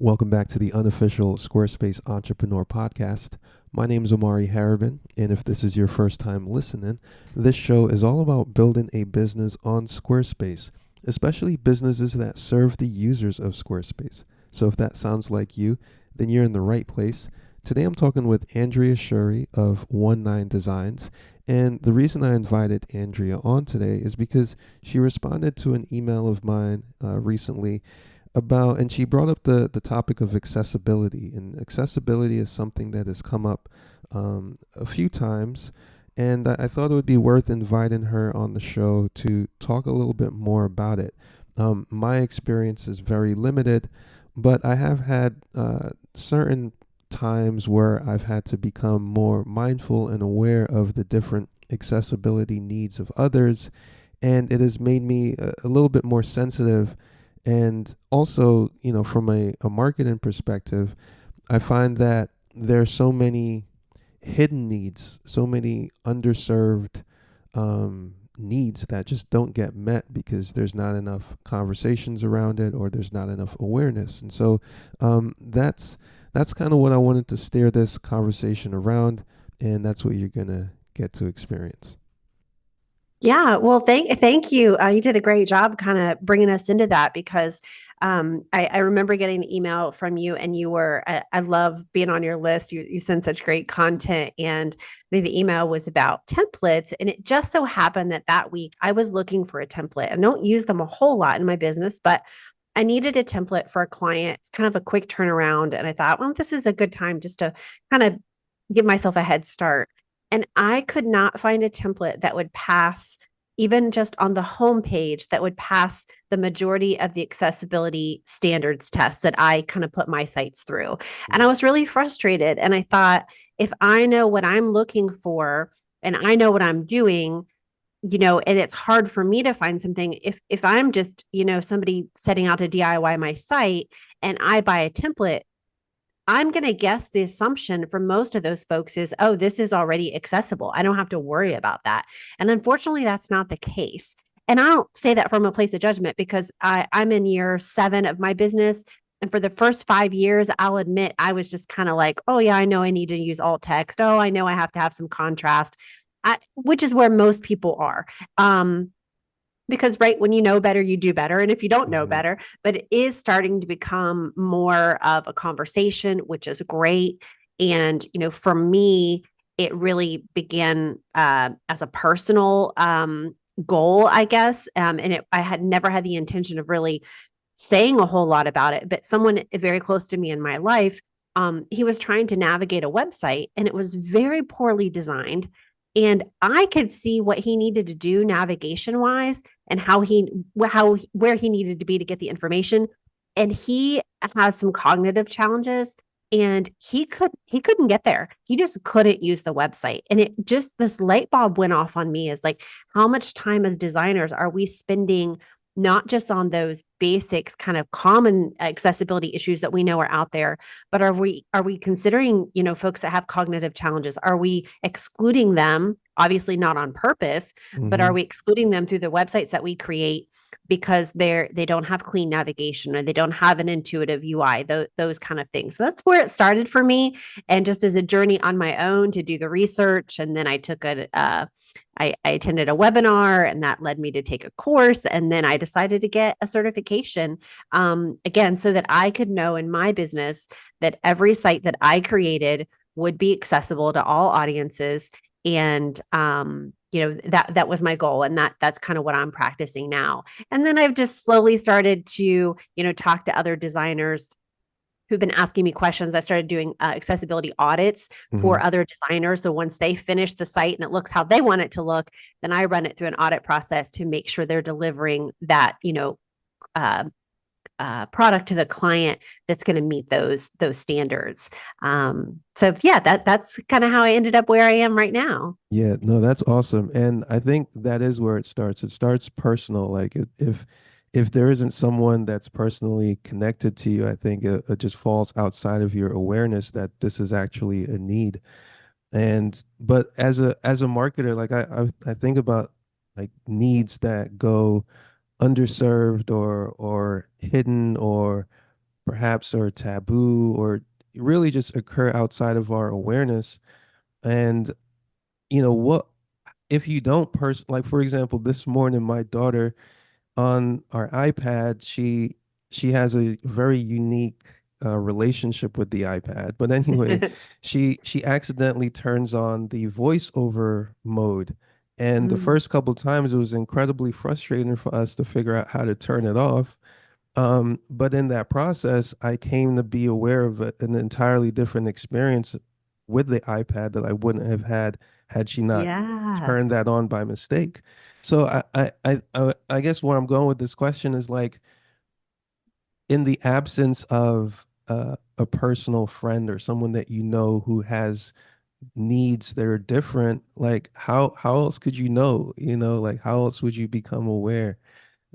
Welcome back to the unofficial Squarespace Entrepreneur Podcast. My name is Omari Harriban, and if this is your first time listening, this show is all about building a business on Squarespace, especially businesses that serve the users of Squarespace. So if that sounds like you, then you're in the right place. Today I'm talking with Andrea Shirey of 19 Designs, and the reason I invited Andrea on today is because she responded to an email of mine recently and she brought up the topic of accessibility, and accessibility is something that has come up a few times, and I thought it would be worth inviting her on the show to talk a little bit more about it. My experience is very limited, but I have had certain times where I've had to become more mindful and aware of the different accessibility needs of others, and it has made me a little bit more sensitive. And also, from a marketing perspective, I find that there are so many hidden needs, so many underserved needs that just don't get met because there's not enough conversations around it, or there's not enough awareness. And so that's kind of what I wanted to steer this conversation around, and that's what you're gonna get to experience. Yeah, well, thank you. You did a great job kind of bringing us into that because I remember getting the email from you, and you were I love being on your list. You send such great content, and the email was about templates, and it just so happened that that week I was looking for a template. I don't use them a whole lot in my business, but I needed a template for a client. It's kind of a quick turnaround, and I thought, well, this is a good time just to kind of give myself a head start. And I could not find a template that would pass, even just on the homepage, that would pass the majority of the accessibility standards tests that I kind of put my sites through. And I was really frustrated. And I thought, if I know what I'm looking for and I know what I'm doing, and it's hard for me to find something if I'm just, somebody setting out to DIY my site and I buy a template, I'm going to guess the assumption for most of those folks is, oh, this is already accessible. I don't have to worry about that. And unfortunately, that's not the case. And I don't say that from a place of judgment because I'm in year 7 of my business. And for the first 5 years, I'll admit I was just kind of like, oh, yeah, I know I need to use alt text. Oh, I know I have to have some contrast, which is where most people are. Because right when you know better, you do better, and if you don't know Mhm. better, but it is starting to become more of a conversation, which is great. And for me, it really began as a personal goal, I guess. I had never had the intention of really saying a whole lot about it, but someone very close to me in my life, he was trying to navigate a website, and it was very poorly designed. And I could see what he needed to do navigation wise, and where he needed to be to get the information. And he has some cognitive challenges, and he couldn't get there. He just couldn't use the website. And it just, this light bulb went off on me, is like, how much time as designers are we spending not just on those basics, kind of common accessibility issues that we know are out there, but are we considering, folks that have cognitive challenges? Are we excluding them? Obviously not on purpose, but are Mhm. we excluding them through the websites that we create because they don't have clean navigation, or they don't have an intuitive UI, those kind of things. So that's where it started for me, and just as a journey on my own to do the research. And then I attended a webinar, and that led me to take a course. And then I decided to get a certification, again, so that I could know in my business that every site that I created would be accessible to all audiences. And, that was my goal. And that's kind of what I'm practicing now. And then I've just slowly started to, talk to other designers who've been asking me questions. I started doing accessibility audits for Mhm. other designers. So once they finish the site and it looks how they want it to look, then I run it through an audit process to make sure they're delivering that, uh, product to the client that's going to meet those standards. So yeah, that's kind of how I ended up where I am right now. Yeah, no, that's awesome. And I think that is where it starts. It starts personal. Like if there isn't someone that's personally connected to you, I think it just falls outside of your awareness that this is actually a need. And but as a marketer, like I think about like needs that go underserved or hidden or perhaps are taboo or really just occur outside of our awareness. And what if you don't like, for example, this morning my daughter on our iPad, she has a very unique relationship with the iPad. But anyway, she accidentally turns on the voiceover mode. And the Mm, first couple times it was incredibly frustrating for us to figure out how to turn it off. But in that process, I came to be aware of an entirely different experience with the iPad that I wouldn't have had she not yeah. turned that on by mistake. So I guess where I'm going with this question is like, in the absence of a personal friend or someone that you know who has needs that are different, like how else could you know? Like how else would you become aware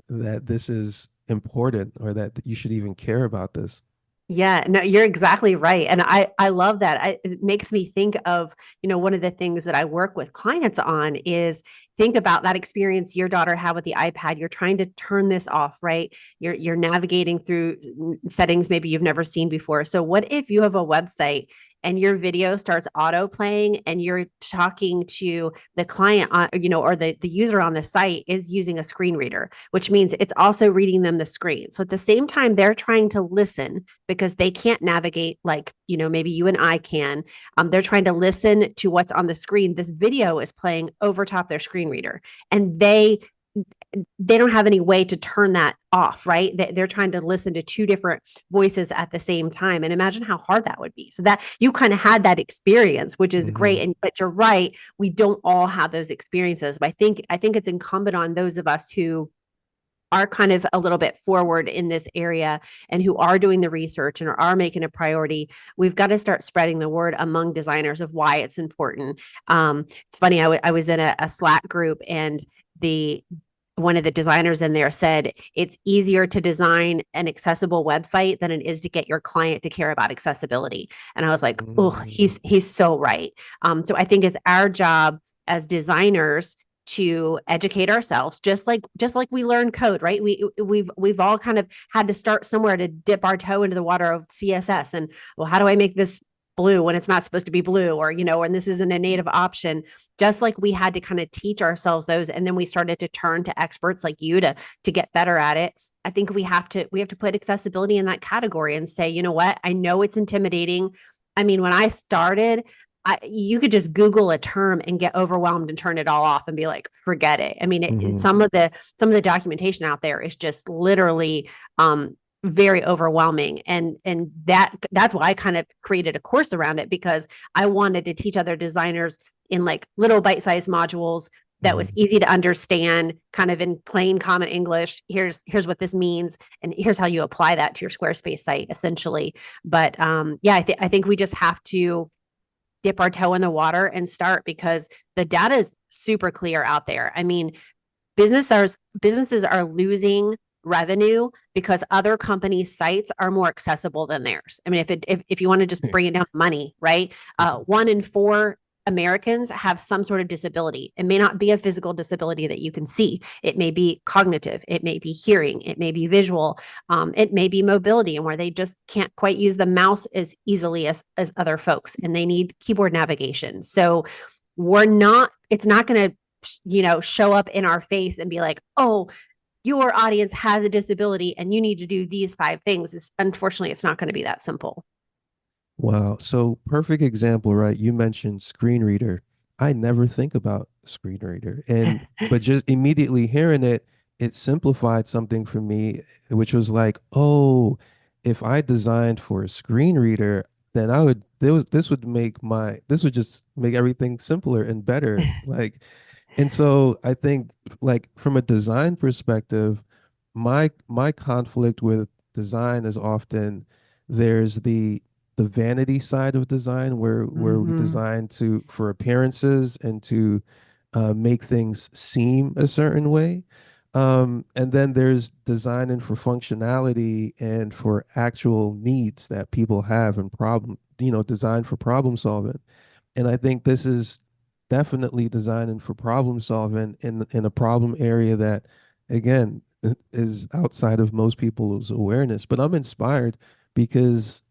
that this is important or that you should even care about this? Yeah, no, you're exactly right. And I love that. It makes me think of, one of the things that I work with clients on is think about that experience your daughter had with the iPad. You're trying to turn this off, right? You're navigating through settings maybe you've never seen before. So what if you have a website and your video starts auto playing and you're talking to the client on, or the user on the site is using a screen reader, which means it's also reading them the screen. So at the same time, they're trying to listen because they can't navigate like, maybe you and I can. They're trying to listen to what's on the screen. This video is playing over top their screen reader, and they don't have any way to turn that off, right? They're trying to listen to two different voices at the same time. And imagine how hard that would be. So that you kind of had that experience, which is Hmm. great. And but you're right, we don't all have those experiences. But I think it's incumbent on those of us who are kind of a little bit forward in this area and who are doing the research and are making a priority. We've got to start spreading the word among designers of why it's important. It's funny, I was in a Slack group, and the one of the designers in there said it's easier to design an accessible website than it is to get your client to care about accessibility. And I was like, oh, Mm. he's so right. So I think it's our job as designers to educate ourselves, just like we learn code, right? We've all kind of had to start somewhere to dip our toe into the water of CSS. And well, how do I make this blue when it's not supposed to be blue, or and this isn't a native option? Just like we had to kind of teach ourselves those, and then we started to turn to experts like you to get better at it. I think we have to put accessibility in that category and say, you know what, I know it's intimidating. I mean, when I started, you could just Google a term and get overwhelmed and turn it all off and be like, forget it. I mean, Hmm. some of the documentation out there is just literally very overwhelming, and that's why I kind of created a course around it, because I wanted to teach other designers in like little bite-sized modules that was Hmm. easy to understand, kind of in plain common English. Here's what this means, and here's how you apply that to your Squarespace site, essentially. But yeah, I think we just have to dip our toe in the water and start, because the data is super clear out there. I mean, businesses are losing revenue because other companies' sites are more accessible than theirs. I mean, if you want to just bring it down to money, right? 1 in 4 Americans have some sort of disability. It may not be a physical disability that you can see. It may be cognitive. It may be hearing. It may be visual. It may be mobility, and where they just can't quite use the mouse as easily as other folks, and they need keyboard navigation. So it's not going to show up in our face and be like, oh, your audience has a disability and you need to do these 5 things. Unfortunately, it's not going to be that simple. Wow. So perfect example, right? You mentioned screen reader. I never think about screen reader. But just immediately hearing it, it simplified something for me, which was like, oh, if I designed for a screen reader, then this would just make everything simpler and better. Like, and so I think, like, from a design perspective, my conflict with design is often there's the vanity side of design where we Mm-hmm. design to for appearances and to make things seem a certain way. And then there's designing for functionality and for actual needs that people have and design for problem solving. And I think this is definitely designing for problem solving in a problem area that, again, is outside of most people's awareness. But I'm inspired because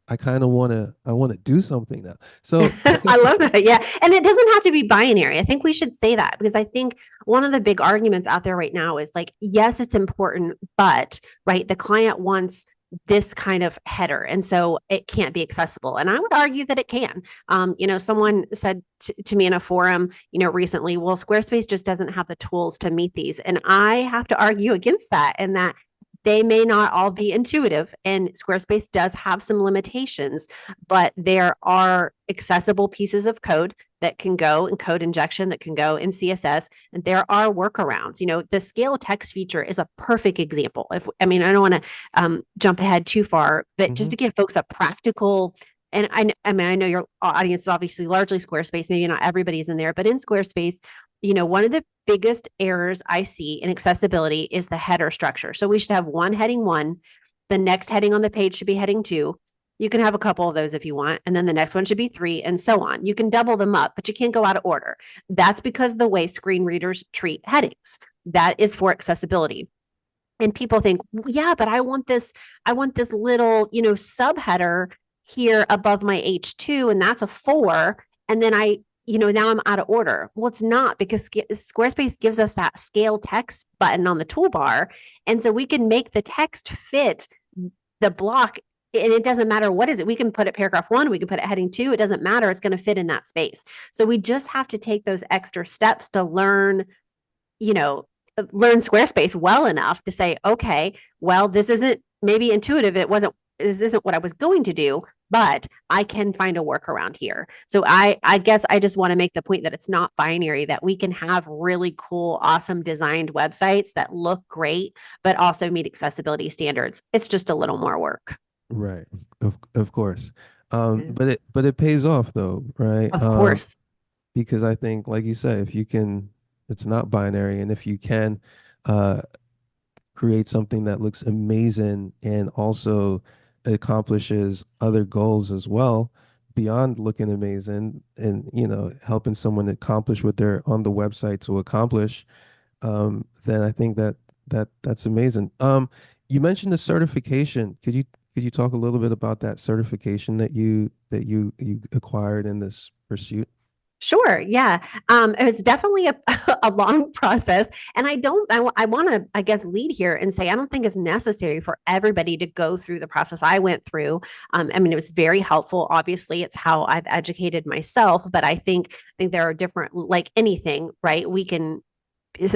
I kind of I want to do something now. So I love that. Yeah. And it doesn't have to be binary. I think we should say that because I think one of the big arguments out there right now is like, yes, it's important, but right, the client wants this kind of header. And so it can't be accessible. And I would argue that it can. Someone said to me in a forum, recently, well, Squarespace just doesn't have the tools to meet these. And I have to argue against that, and that they may not all be intuitive, and Squarespace does have some limitations, but there are accessible pieces of code that can go in code injection, that can go in CSS, and there are workarounds. The scale text feature is a perfect example. I don't want to jump ahead too far, but just to give folks a practical. And I know your audience is obviously largely Squarespace. Maybe not everybody's in there, but in Squarespace, one of the biggest errors I see in accessibility is the header structure. So we should have one heading one. The next heading on the page should be heading two. You can have a couple of those if you want. And then the next one should be three, and so on. You can double them up, but you can't go out of order. That's because the way screen readers treat headings. That is for accessibility. And people think, yeah, but I want this little, subheader here above my H2, and that's a 4. And then now I'm out of order. Well, it's not, because Squarespace gives us that scale text button on the toolbar. And so we can make the text fit the block, and it doesn't matter what is it. We can put it paragraph 1, we can put it heading 2. It doesn't matter. It's going to fit in that space. So we just have to take those extra steps to learn Squarespace well enough to say, okay, well, this isn't maybe intuitive. This isn't what I was going to do, but I can find a workaround here. So I guess I just want to make the point that it's not binary, that we can have really cool, awesome designed websites that look great, but also meet accessibility standards. It's just a little more work. right, of course. But it pays off though, right? Of course. Because I think, like you said, if you can, it's not binary, and if you can uh create something that looks amazing and also accomplishes other goals as well beyond looking amazing, and helping someone accomplish what they're on the website to accomplish, then I think that's amazing. You mentioned the certification. Could you talk a little bit about that certification that you acquired in this pursuit? Sure. Yeah. It was definitely a long process. And I want to, I guess, lead here and say, I don't think it's necessary for everybody to go through the process I went through. It was very helpful. Obviously, it's how I've educated myself, but I think there are different, like anything, right? We can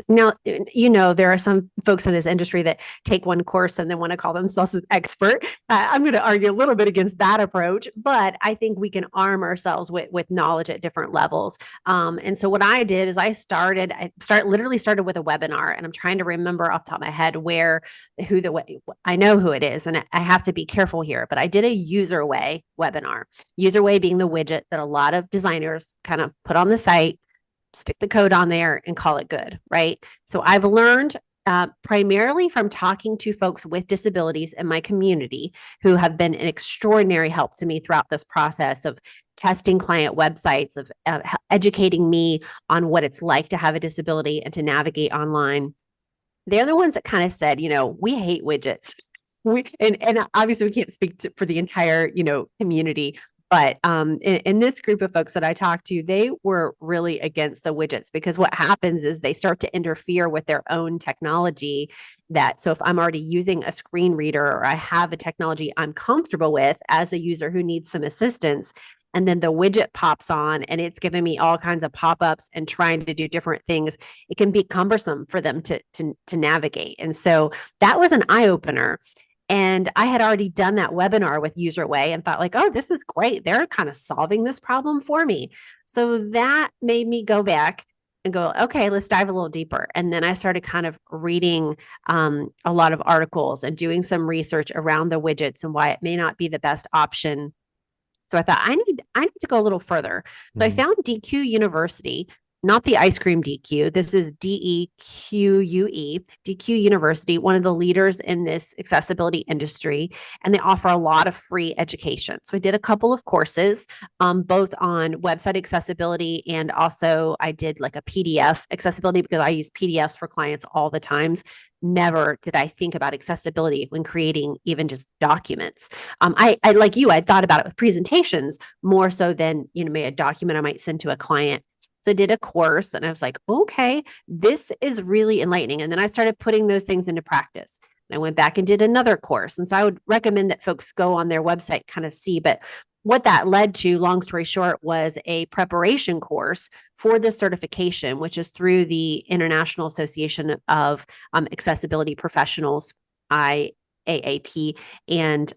now, there are some folks in this industry that take one course and then want to call themselves an expert. I'm going to argue a little bit against that approach, but I think we can arm ourselves with knowledge at different levels. And so what I did is literally started with a webinar, and I'm trying to remember off the top of my head I know who it is, and I have to be careful here, but I did a user way webinar. User way being the widget that a lot of designers kind of put on the site, stick the code on there, and call it good, right? So I've learned primarily from talking to folks with disabilities in my community who have been an extraordinary help to me throughout this process of testing client websites, of educating me on what it's like to have a disability and to navigate online. They're the ones that kind of said, we hate widgets. And obviously we can't speak for the entire, community, but in this group of folks that I talked to, they were really against the widgets, because what happens is they start to interfere with their own technology. So if I'm already using a screen reader, or I have a technology I'm comfortable with as a user who needs some assistance, and then the widget pops on and it's giving me all kinds of pop-ups and trying to do different things, it can be cumbersome for them to navigate. And so that was an eye-opener. And I had already done that webinar with UserWay and thought, like, oh, this is great. They're kind of solving this problem for me. So that made me go back and go, okay, let's dive a little deeper. And then I started kind of reading a lot of articles and doing some research around the widgets and why it may not be the best option. So I thought, I need to go a little further. So I found DQ University, not the ice cream DQ. This is DEQUE, DQ University, one of the leaders in this accessibility industry, and they offer a lot of free education. So I did a couple of courses, both on website accessibility, and also I did like a PDF accessibility, because I use PDFs for clients all the times. never did I think about accessibility when creating even just documents. I like you, I thought about it with presentations more so than, maybe a document I might send to a client. So I did a course and I was like, okay, this is really enlightening. And then I started putting those things into practice. And I went back and did another course. And so I would recommend that folks go on their website, kind of see. But what that led to, long story short, was a preparation course for the certification, which is through the International Association of Accessibility Professionals, IAAP. And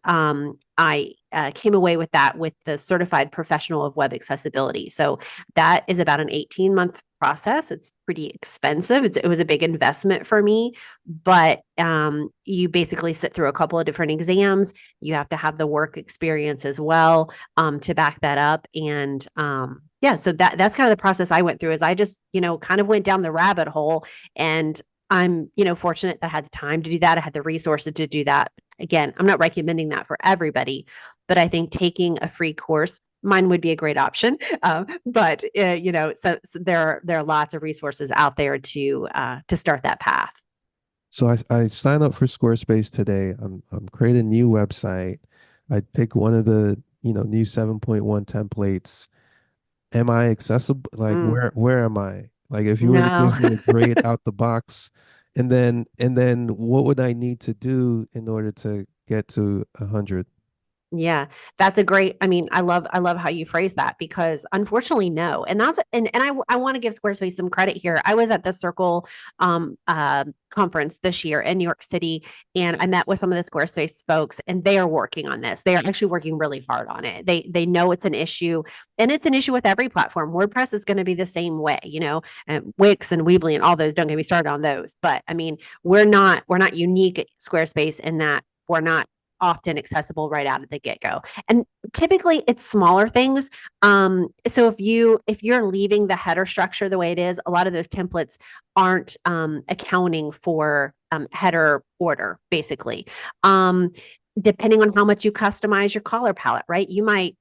I came away with that with the Certified Professional of Web Accessibility. So that is about an 18-month process. It's pretty expensive. It was a big investment for me, but you basically sit through a couple of different exams. You have to have the work experience as well to back that up. And yeah, so that's kind of the process I went through. Is I just, kind of went down the rabbit hole, and I'm, fortunate that I had the time to do that. I had the resources to do that. Again, I'm not recommending that for everybody, but I think taking a free course, mine would be a great option. But so there are lots of resources out there to start that path. So I sign up for Squarespace today. I'm creating a new website. I pick one of the, new 7.1 templates. Am I accessible? Like Mm, where am I? Like if you were to no. give me a grade out the box, and then what would I need to do in order to get to 100? Yeah, that's a great, I love how you phrase that, because unfortunately, no. And I want to give Squarespace some credit here. I was at the Circle conference this year in New York City, and I met with some of the Squarespace folks, and they are working on this. They are actually working really hard on it. They know it's an issue, and it's an issue with every platform. WordPress is going to be the same way, and Wix and Weebly and all those. Don't get me started on those. But I mean, we're not unique at Squarespace in that we're not often accessible right out of the get-go, and typically it's smaller things. So if you're leaving the header structure the way it is, a lot of those templates aren't accounting for header order, basically. Depending on how much you customize your color palette, right? You might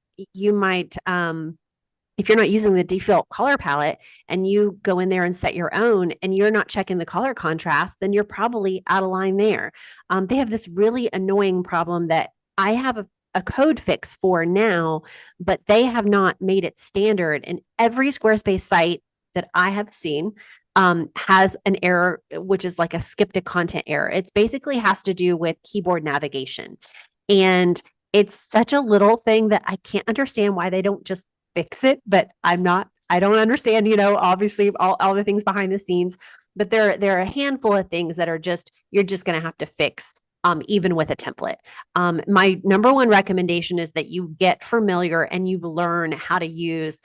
if you're not using the default color palette and you go in there and set your own, and you're not checking the color contrast, then you're probably out of line there. They have this really annoying problem that I have a code fix for now, but they have not made it standard. And every Squarespace site that I have seen has an error, which is like a skip to content error. It basically has to do with keyboard navigation. And it's such a little thing that I can't understand why they don't just fix it, but I don't understand, obviously all the things behind the scenes, but there are a handful of things that you're just going to have to fix. Even with a template. My number one recommendation is that you get familiar and you learn how to use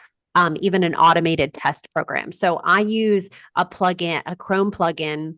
even an automated test program. So I use a plugin, a Chrome plugin.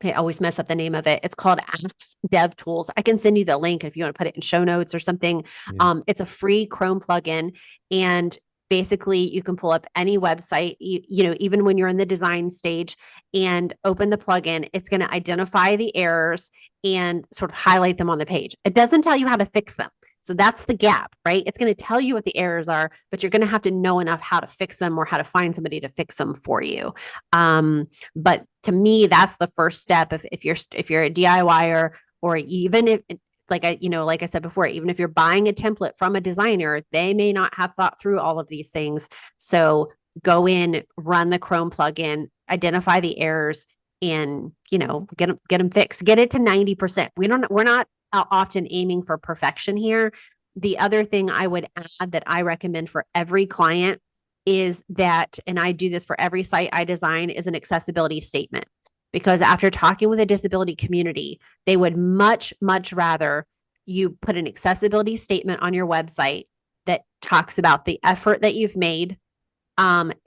I always mess up the name of it. It's called Apps Dev Tools. I can send you the link if you want to put it in show notes or something. Yeah. It's a free Chrome plugin, and basically you can pull up any website, even when you're in the design stage, and open the plugin. It's going to identify the errors and sort of highlight them on the page. It doesn't tell you how to fix them. So that's the gap, right? It's going to tell you what the errors are, but you're going to have to know enough how to fix them or how to find somebody to fix them for you. But to me, that's the first step. If you're a DIYer, or even if, like I said before, even if you're buying a template from a designer, they may not have thought through all of these things. So go in, run the Chrome plugin, identify the errors, and get them fixed. Get it to 90%. We're not often aiming for perfection here. The other thing I would add that I recommend for every client is that, and I do this for every site I design, is an accessibility statement. Because after talking with the disability community, they would much, much rather you put an accessibility statement on your website that talks about the effort that you've made,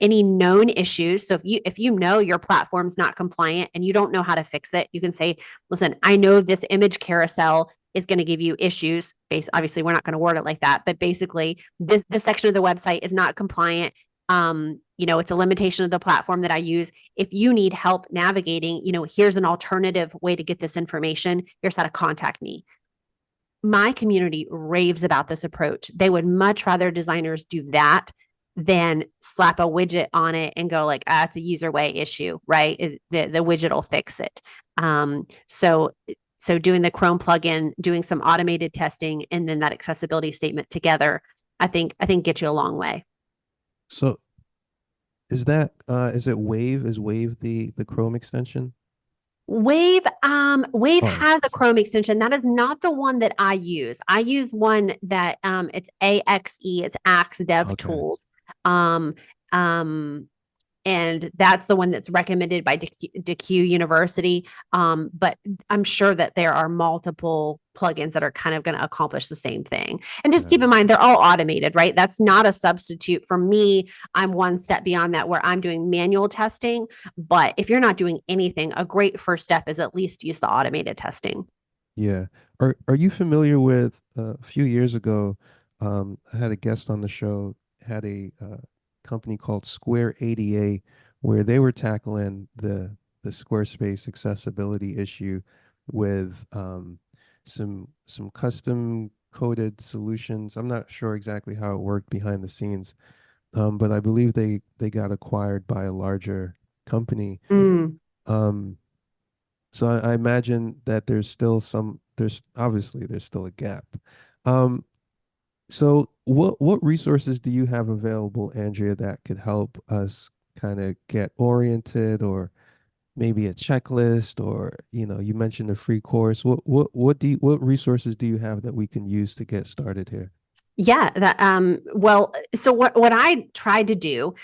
any known issues. So if you know your platform's not compliant and you don't know how to fix it, you can say, listen, I know this image carousel is going to give you issues. Obviously, we're not going to word it like that, but basically, this section of the website is not compliant. It's a limitation of the platform that I use. If you need help navigating, here's an alternative way to get this information. Here's how to contact me. My community raves about this approach. They would much rather designers do that than slap a widget on it and go like, it's a user way issue, right? The widget will fix it. So doing the Chrome plugin, doing some automated testing, and then that accessibility statement together, I think gets you a long way. So is it Wave? Is Wave the Chrome extension? Wave Oh, has a Chrome extension. That is not the one that I use. I use one that it's AXE, it's Axe Dev okay. Tools. Um, um, and that's the one that's recommended by DeQ University. But I'm sure that there are multiple plugins that are kind of going to accomplish the same thing. And just Got keep in it. mind, they're all automated, right? That's not a substitute for me. I'm one step beyond that where I'm doing manual testing. But if you're not doing anything, a great first step is at least use the automated testing. Yeah. Are you familiar with a few years ago, I had a guest on the show, had a company called Square ADA, where they were tackling the Squarespace accessibility issue with some custom coded solutions. I'm not sure exactly how it worked behind the scenes, but I believe they got acquired by a larger company. Mm. Um, so I imagine that there's obviously there's still a gap. Um, so what resources do you have available, Andrea, that could help us kind of get oriented, or maybe a checklist, or you mentioned a free course. What resources do you have that we can use to get started here? Yeah, that well, so what I tried to do,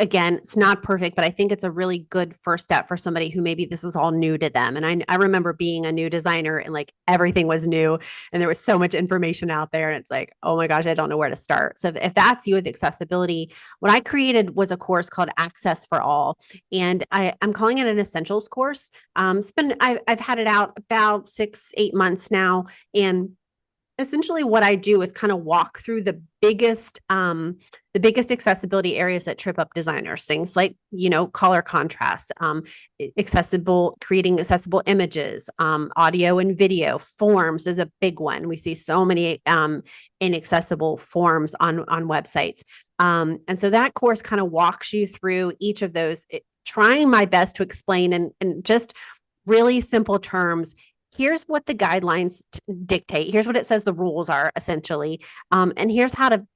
again, it's not perfect, but I think it's a really good first step for somebody who maybe this is all new to them. And I remember being a new designer and like everything was new and there was so much information out there. And it's like, oh my gosh, I don't know where to start. So if that's you with accessibility, what I created was a course called Access for All. And I'm calling it an essentials course. I've had it out about 6, 8 months now. And essentially what I do is kind of walk through the biggest accessibility areas that trip up designers, things like, color contrast, creating accessible images, audio and video. Forms is a big one. We see so many inaccessible forms on websites. And so that course kind of walks you through each of those, trying my best to explain and just really simple terms. Here's what the guidelines dictate. Here's what it says the rules are essentially, and here's how to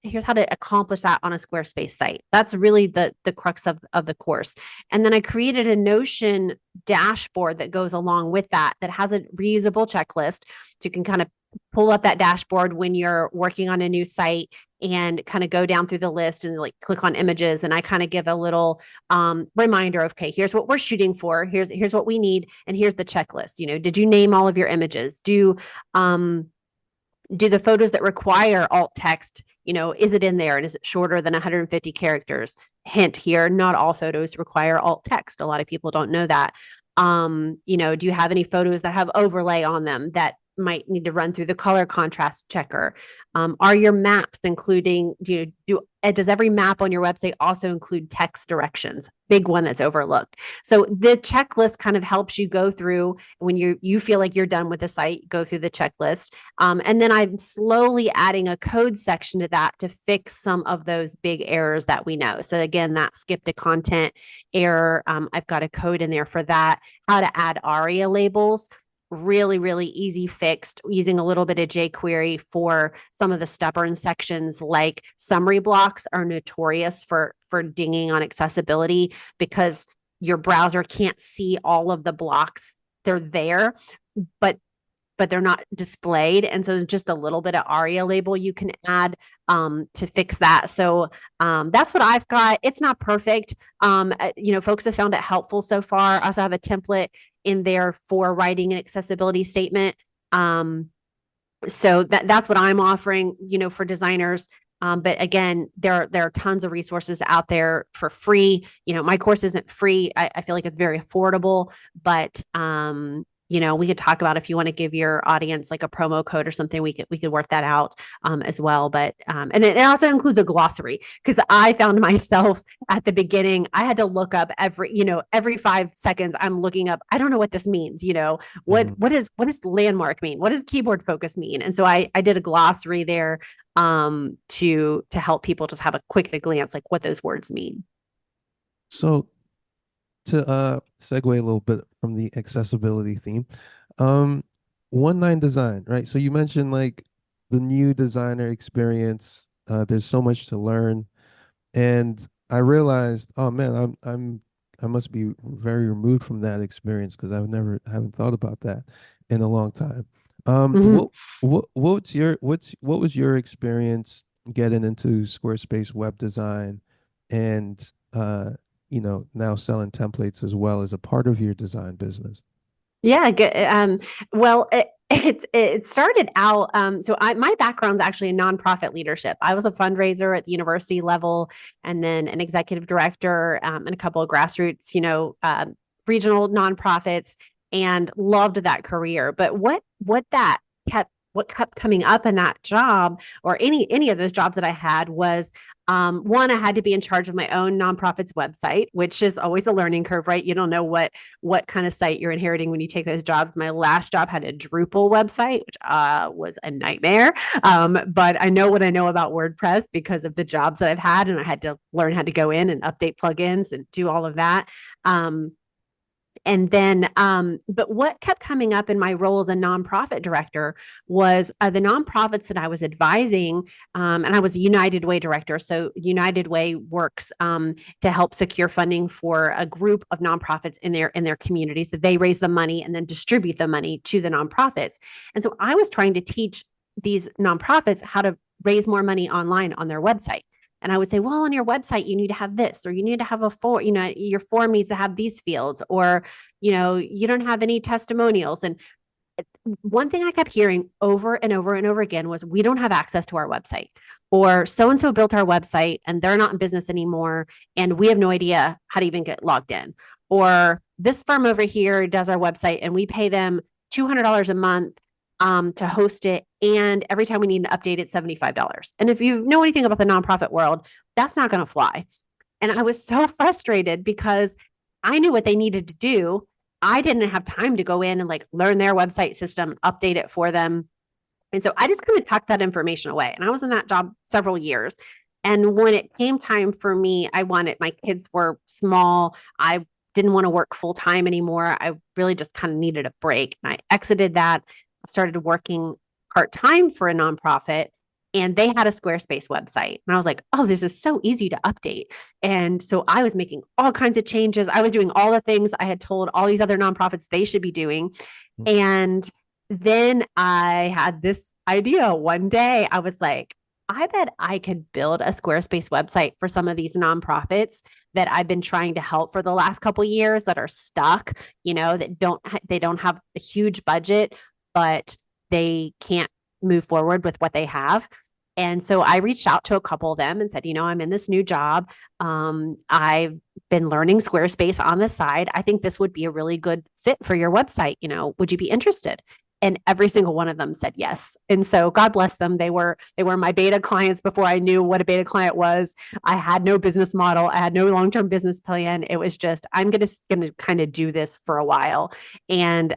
accomplish that on a Squarespace site. That's really the crux of the course. And then I created a Notion dashboard that goes along with that has a reusable checklist. So you can kind of pull up that dashboard when you're working on a new site and kind of go down through the list and like click on images. And I kind of give a little reminder of, okay, here's what we're shooting for. Here's what we need. And here's the checklist. Did you name all of your images? Do the photos that require alt text, is it in there? And is it shorter than 150 characters? Hint here, not all photos require alt text. A lot of people don't know that. Do you have any photos that have overlay on them that might need to run through the color contrast checker? Are your maps including, does every map on your website also include text directions? Big one that's overlooked. So the checklist kind of helps you go through when you feel like you're done with the site, go through the checklist. And then I'm slowly adding a code section to that to fix some of those big errors that we know. So again, that skip to content error, I've got a code in there for that. How to add ARIA labels, really, really easy fixed using a little bit of jQuery for some of the stubborn sections. Like summary blocks are notorious for dinging on accessibility because your browser can't see all of the blocks. They're there, but they're not displayed. And so just a little bit of ARIA label you can add to fix that. So that's what I've got. It's not perfect. Folks have found it helpful so far. I also have a template in there for writing an accessibility statement. So that's what I'm offering, for designers. But again, there are tons of resources out there for free. My course isn't free. I feel like it's very affordable, but we could talk about if you want to give your audience like a promo code or something, we could work that out as well. But and it also includes a glossary because I found myself at the beginning, I had to look up every 5 seconds. I'm looking up, I don't know what this means. What Mhm. what does landmark mean? What does keyboard focus mean? And so I did a glossary there to help people just have a quick glance like what those words mean. So to segue a little bit from the accessibility theme, um, one nine design, right? So you mentioned like the new designer experience. There's so much to learn, and I realized, oh man, I must be very removed from that experience because haven't thought about that in a long time. Um, Mhm. what what was your experience getting into Squarespace web design and now selling templates as well as a part of your design business? Yeah, good. Well, it started out. So my background's actually in nonprofit leadership. I was a fundraiser at the university level, and then an executive director, and a couple of grassroots, regional nonprofits, and loved that career. But what kept coming up in that job, or any of those jobs that I had, was one, I had to be in charge of my own nonprofit's website, which is always a learning curve, right? You don't know what kind of site you're inheriting when you take those jobs. My last job had a Drupal website, which was a nightmare. But I know what I know about WordPress because of the jobs that I've had, and I had to learn how to go in and update plugins and do all of that. And then, but what kept coming up in my role as a nonprofit director was the nonprofits that I was advising, and I was a United Way director. So United Way works to help secure funding for a group of nonprofits in their community. So they raise the money and then distribute the money to the nonprofits. And so I was trying to teach these nonprofits how to raise more money online on their website. And I would say, well, on your website, you need to have this, or you need to have a form, your form needs to have these fields, or, you don't have any testimonials. And one thing I kept hearing over and over and over again was, we don't have access to our website, or so and so built our website and they're not in business anymore, and we have no idea how to even get logged in. Or this firm over here does our website and we pay them $200 a month to host it, and every time we need to update it, $75. And if you know anything about the nonprofit world, that's not going to fly. And I was so frustrated because I knew what they needed to do. I didn't have time to go in and like learn their website system, update it for them. And so I just kind of tucked that information away. And I was in that job several years. And when it came time for me, my kids were small. I didn't want to work full time anymore. I really just kind of needed a break. And I exited that, started working part time for a nonprofit, and they had a Squarespace website. And I was like, oh, this is so easy to update. And so I was making all kinds of changes. I was doing all the things I had told all these other nonprofits they should be doing. And then I had this idea one day. I was like, I bet I could build a Squarespace website for some of these nonprofits that I've been trying to help for the last couple of years, that are stuck, they don't have a huge budget, but they can't move forward with what they have. And so I reached out to a couple of them and said, I'm in this new job. I've been learning Squarespace on the side. I think this would be a really good fit for your website. Would you be interested? And every single one of them said yes. And so God bless them. They were my beta clients before I knew what a beta client was. I had no business model. I had no long-term business plan. It was just, I'm gonna kind of do this for a while. And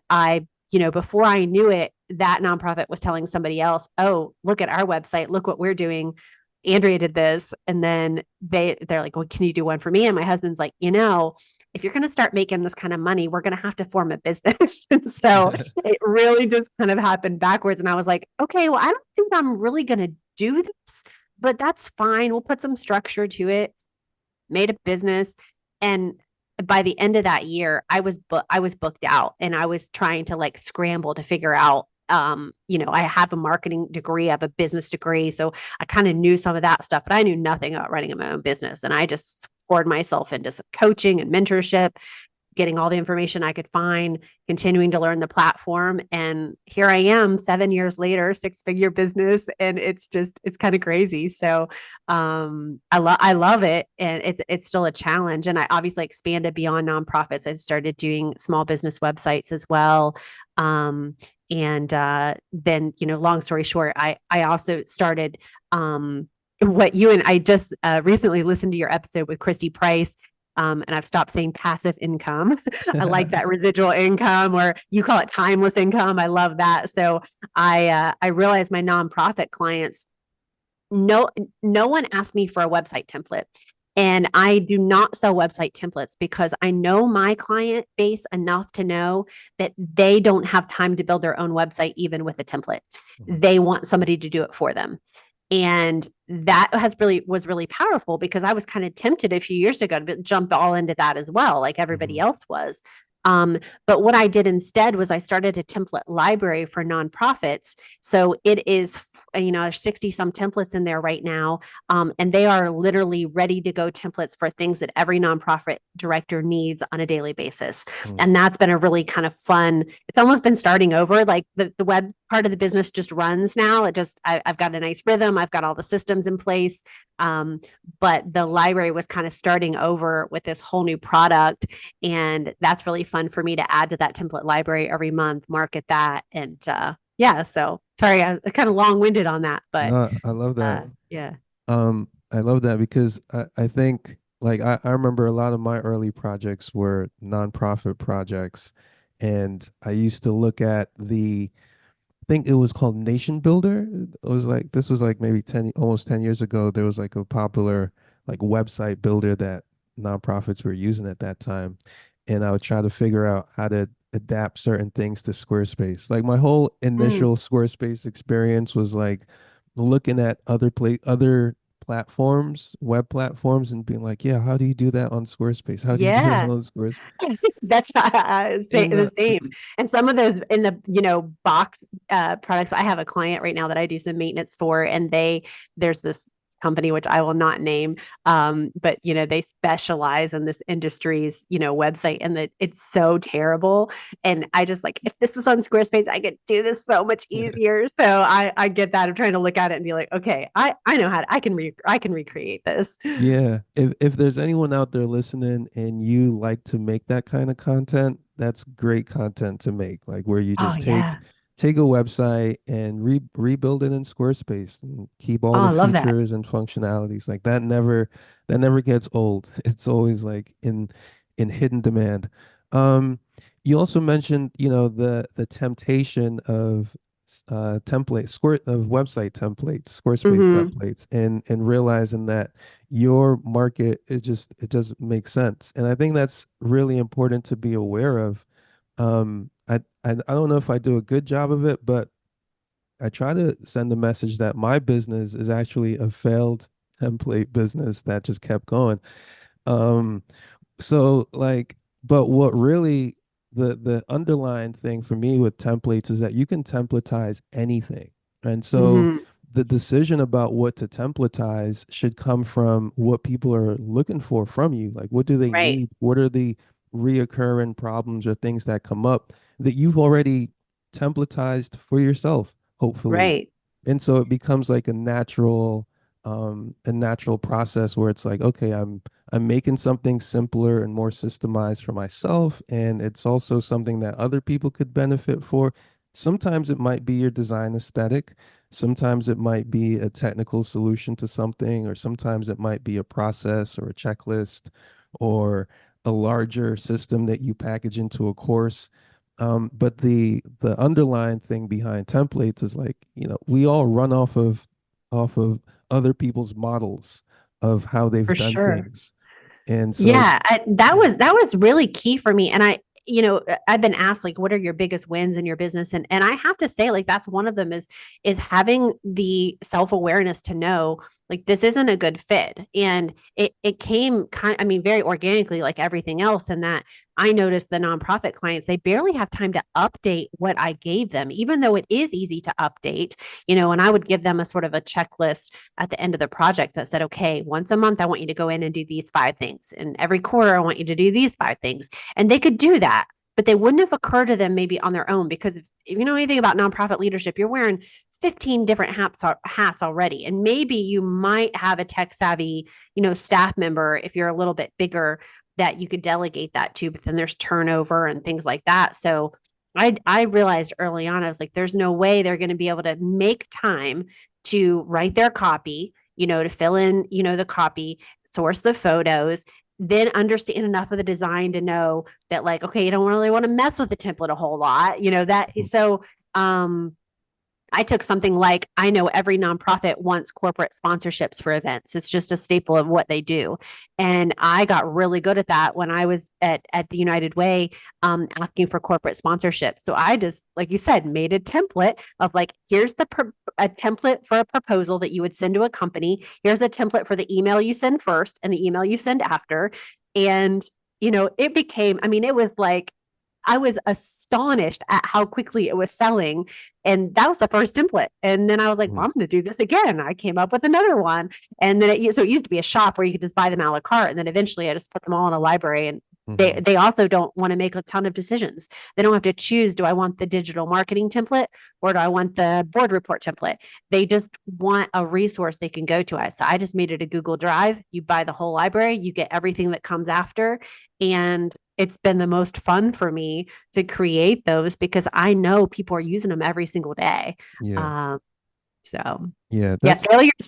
before I knew it, that nonprofit was telling somebody else, oh, look at our website, look what we're doing. Andrea did this. And then they're like, well, can you do one for me? And my husband's like, if you're going to start making this kind of money, we're going to have to form a business. And so it really just kind of happened backwards. And I was like, okay, well, I don't think I'm really going to do this, but that's fine. We'll put some structure to it. Made a business. And by the end of that year, I was booked out, and I was trying to like scramble to figure out, I have a marketing degree, I have a business degree. So I kind of knew some of that stuff, but I knew nothing about running my own business. And I just poured myself into some coaching and mentorship, getting all the information I could find, continuing to learn the platform. And here I am 7 years later, 6-figure business. And it's kind of crazy. So I love it. And it's still a challenge. And I obviously expanded beyond nonprofits. I started doing small business websites as well. And then, long story short, I also started what you and I just recently listened to your episode with Christy Price. And I've stopped saying passive income. I like that residual income, or you call it timeless income. I love that. So I realized my nonprofit clients, no one asked me for a website template. And I do not sell website templates because I know my client base enough to know that they don't have time to build their own website, even with a template. Mhm. They want somebody to do it for them. And that was really powerful because I was kind of tempted a few years ago to jump all into that as well, like everybody Mhm. else was. But what I did instead was I started a template library for nonprofits. So it is, there's 60 some templates in there right now. And they are literally ready to go templates for things that every nonprofit director needs on a daily basis. Mhm. And that's been a really kind of fun, it's almost been starting over. Like the web part of the business just runs now. I've got a nice rhythm. I've got all the systems in place. Um, but the library was kind of starting over with this whole new product. And that's really fun for me to add to that template library every month, market that. And yeah, so sorry, I was kind of long winded on that, but No, I love that. yeah. I love that because I think like I remember a lot of my early projects were nonprofit projects, and I used to look at I think it was called Nation Builder. It was like this was like maybe 10 almost 10 years ago. There was like a popular like website builder that nonprofits were using at that time. And I would try to figure out how to adapt certain things to Squarespace. Like my whole Mm, initial Squarespace experience was like looking at other platforms, web platforms, and being like, yeah, how do you do that on Squarespace? How do you do that yeah. on Squarespace? That's And the same. And some of those in the, box products, I have a client right now that I do some maintenance for, and there's this company, which I will not name, but, they specialize in this industry's, website, and that it's so terrible. And I just like, if this was on Squarespace, I could do this so much easier. So I get that. I'm trying to look at it and be like, okay, I know I can recreate this. Yeah, if there's anyone out there listening and you like to make that kind of content, that's great content to make. Like where you Oh just yeah. take a website and rebuild it in Squarespace and keep all Oh, the I love that. features and functionalities. Like that never gets old. It's always like in hidden demand. Um, you also mentioned, the temptation of website templates, Squarespace Hmm. templates, and realizing that your market it doesn't make sense. And I think that's really important to be aware of. I don't know if I do a good job of it, but I try to send the message that my business is actually a failed template business that just kept going. um so like, but what really the underlying thing for me with templates is that you can templatize anything. And so Hmm. the decision about what to templatize should come from what people are looking for from you. Like, what do they Right. need? What are the reoccurring problems or things that come up that you've already templatized for yourself, hopefully. Right. And so it becomes like a natural process where it's like, okay, I'm making something simpler and more systemized for myself, and it's also something that other people could benefit for. Sometimes it might be your design aesthetic, sometimes it might be a technical solution to something, or sometimes it might be a process or a checklist or a larger system that you package into a course. But the underlying thing behind templates is like, we all run off of other people's models of how they've For done sure. things. And so Yeah, that yeah. was really key for me. And I've been asked like, what are your biggest wins in your business? And I have to say, like, that's one of them is having the self awareness to know like this isn't a good fit. And it came very organically, like everything else. And that I noticed the nonprofit clients, they barely have time to update what I gave them, even though it is easy to update. And I would give them a sort of a checklist at the end of the project that said, okay, once a month, I want you to go in and do these 5 things. And every quarter, I want you to do these 5 things. And they could do that, but they wouldn't have occurred to them maybe on their own because if you know anything about nonprofit leadership, you're wearing 15 different hats already. And maybe you might have a tech savvy, staff member if you're a little bit bigger that you could delegate that to, but then there's turnover and things like that. So I realized early on, I was like, there's no way they're going to be able to make time to write their copy, to fill in, the copy, source the photos, then understand enough of the design to know that like, okay, you don't really want to mess with the template a whole lot, that. Mhm. So, um, I took something like, I know every nonprofit wants corporate sponsorships for events. It's just a staple of what they do. And I got really good at that when I was at the United Way, asking for corporate sponsorship. So I just, like you said, made a template of like, here's a template for a proposal that you would send to a company. Here's a template for the email you send first and the email you send after. And, it became, I mean, it was like, I was astonished at how quickly it was selling. And that was the first template. And then I was like, well, Mhm. I'm going to do this again. I came up with another one. And then so it used to be a shop where you could just buy them a la carte. And then eventually I just put them all in a library. And Mhm. they also don't want to make a ton of decisions. They don't have to choose, do I want the digital marketing template or do I want the board report template? They just want a resource they can go to. So I just made it a Google Drive. You buy the whole library, you get everything that comes after. And it's been the most fun for me to create those because I know people are using them every single day. Yeah. Um, so Yeah. yeah,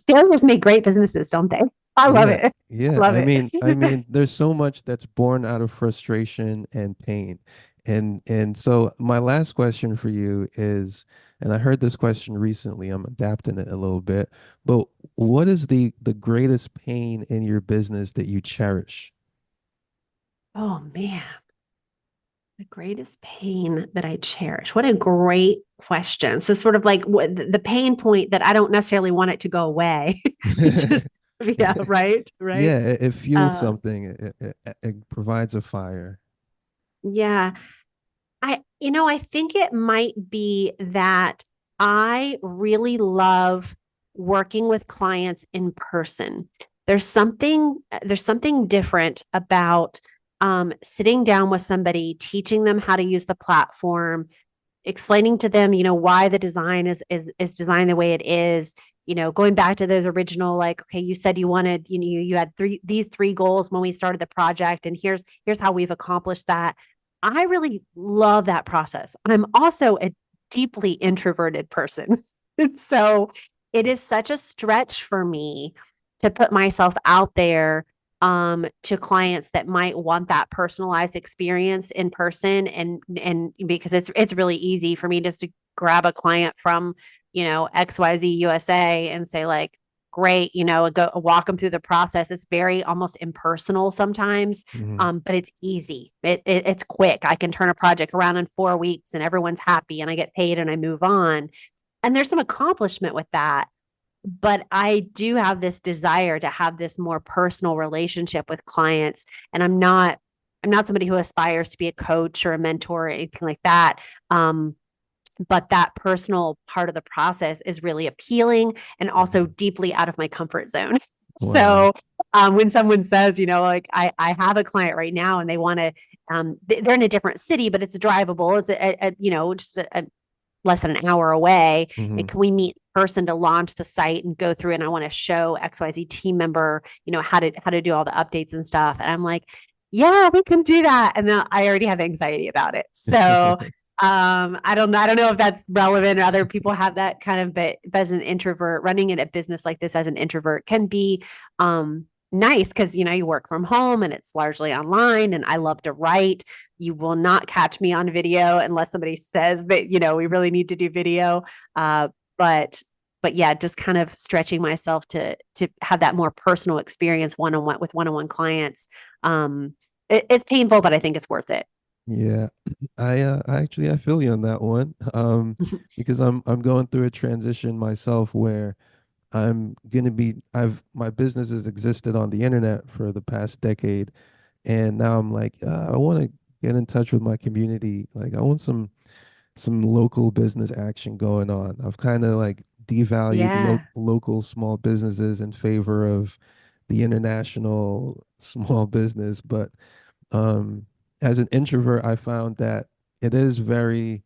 failures make great businesses, don't they? I love Yeah. it. I Yeah. love I it. mean, I mean, there's so much that's born out of frustration and pain. And so my last question for you is, and I heard this question recently, I'm adapting it a little bit, but what is the greatest pain in your business that you cherish? Oh man, the greatest pain that I cherish. What a great question. So sort of like what the pain point that I don't necessarily want it to go away. It just yeah, right, right. Yeah, it fuels Uh, something. It provides a fire. yeah. I think it might be that I really love working with clients in person. There's something different about sitting down with somebody, teaching them how to use the platform, explaining to them, why the design is designed the way it is. Going back to those original, like, okay, you said you wanted, you had these three goals when we started the project, and here's how we've accomplished that. I really love that process. I'm also a deeply introverted person. So it is such a stretch for me to put myself out there to clients that might want that personalized experience in person, and because it's really easy for me just to grab a client from XYZ USA and say like, great, go walk them through the process. It's very almost impersonal sometimes, Mhm. but it's easy. It's quick. I can turn a project around in 4 weeks and everyone's happy and I get paid and I move on. And there's some accomplishment with that, but I do have this desire to have this more personal relationship with clients. And I'm not somebody who aspires to be a coach or a mentor or anything like that. But that personal part of the process is really appealing and also Mhm. deeply out of my comfort zone. Wow. So when someone says, like I have a client right now and they want to, they're in a different city, but it's drivable. It's just a less than an hour away. And Mhm. can we meet in person to launch the site and go through? And I want to show XYZ team member, how to do all the updates and stuff. And I'm like, yeah, we can do that. And then I already have anxiety about it. So I don't know if that's relevant or other people have that kind of, but as an introvert, running in a business like this as an introvert can be nice because you work from home and it's largely online, and I love to write. You will not catch me on video unless somebody says that, we really need to do video. Uh, but but yeah, just kind of stretching myself to have that more personal experience one-on-one with one-on-one clients. It's painful, but I think it's worth it. Yeah, I feel you on that one. Because I'm going through a transition myself where my business has existed on the internet for the past decade, and now I'm like, I want to get in touch with my community. Like, I want some local business action going on. I've kind of like devalued Yeah. local small businesses in favor of the international small business, but um, as an introvert, I found that it is very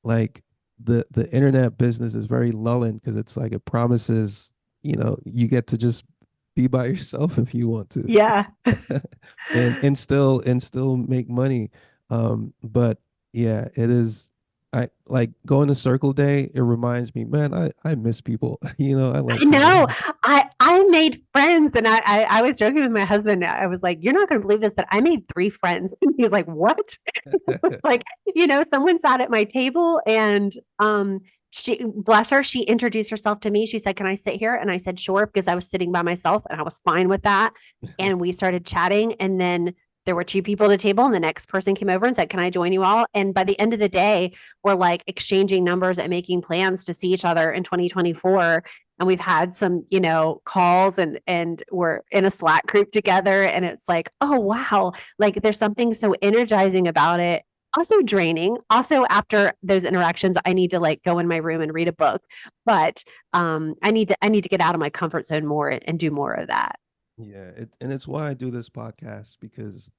like the internet business is very lulling because it's like it promises, you get to just be by yourself if you want to, Yeah. and still make money. But yeah, it is. I like going to Circle Day. It reminds me, man, I miss people. I I like people. know. I made friends, and I was joking with my husband. I was like, "You're not going to believe this, but I made three friends." And he was like, "What?" Like, someone sat at my table and she, bless her, she introduced herself to me. She said, "Can I sit here?" And I said, "Sure," because I was sitting by myself and I was fine with that. And we started chatting. And then there were two people at the table, and the next person came over and said, "Can I join you all?" And by the end of the day, we're like exchanging numbers and making plans to see each other in 2024. And we've had some, calls, and we're in a Slack group together. And it's like, oh wow, like there's something so energizing about it, also draining. Also, after those interactions, I need to like go in my room and read a book. But I need to get out of my comfort zone more and do more of that. Yeah, and it's why I do this podcast, because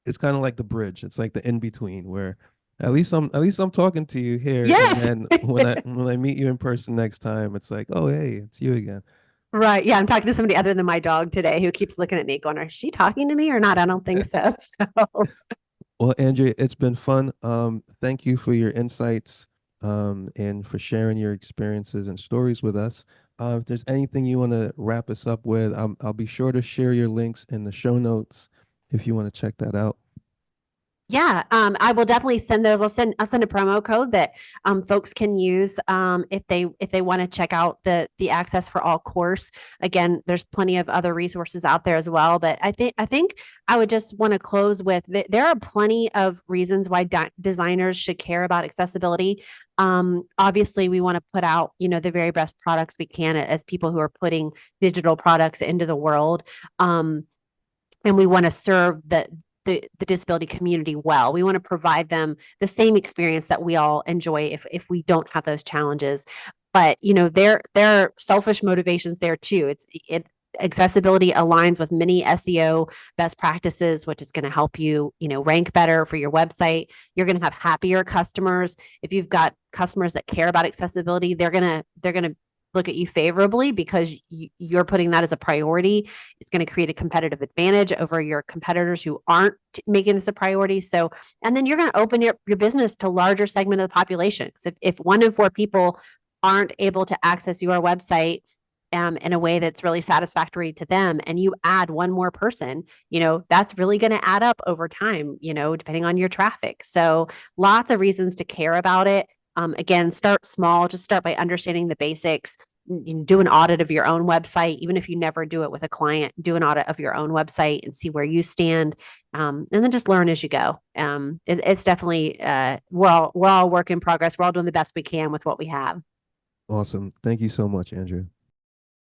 it's kind of like the bridge. It's like the in between where at least I'm talking to you here, and Yes. then when I meet you in person next time, it's like, oh hey, it's you again. Right. Yeah. I'm talking to somebody other than my dog today who keeps looking at me going, "Is she talking to me or not?" I don't think so. So Well, Andrea, it's been fun. Thank you for your insights, and for sharing your experiences and stories with us. If there's anything you want to wrap us up with, I'll be sure to share your links in the show notes if you want to check that out. yeah, I will definitely send those. I'll send a promo code that folks can use if they want to check out the Access for All course. Again, there's plenty of other resources out there as well. But I think I would just want to close with there are plenty of reasons why designers should care about accessibility. Obviously, we want to put out the very best products we can as people who are putting digital products into the world. And we want to serve the disability community well. We want to provide them the same experience that we all enjoy if we don't have those challenges. But there are selfish motivations there too. It accessibility aligns with many SEO best practices, which is going to help you, rank better for your website. You're going to have happier customers. If you've got customers that care about accessibility, they're going to look at you favorably because you're putting that as a priority. It's going to create a competitive advantage over your competitors who aren't making this a priority. So, and then you're going to open your business to larger segment of the population. Because if 1 in 4 people aren't able to access your website in a way that's really satisfactory to them, and you add one more person, that's really going to add up over time, depending on your traffic. So lots of reasons to care about it. Again, start small. Just start by understanding the basics. Do an audit of your own website, even if you never do it with a client. Do an audit of your own website and see where you stand, and then just learn as you go. It's definitely we're all work in progress. We're all doing the best we can with what we have. Awesome. Thank you so much, Andrea.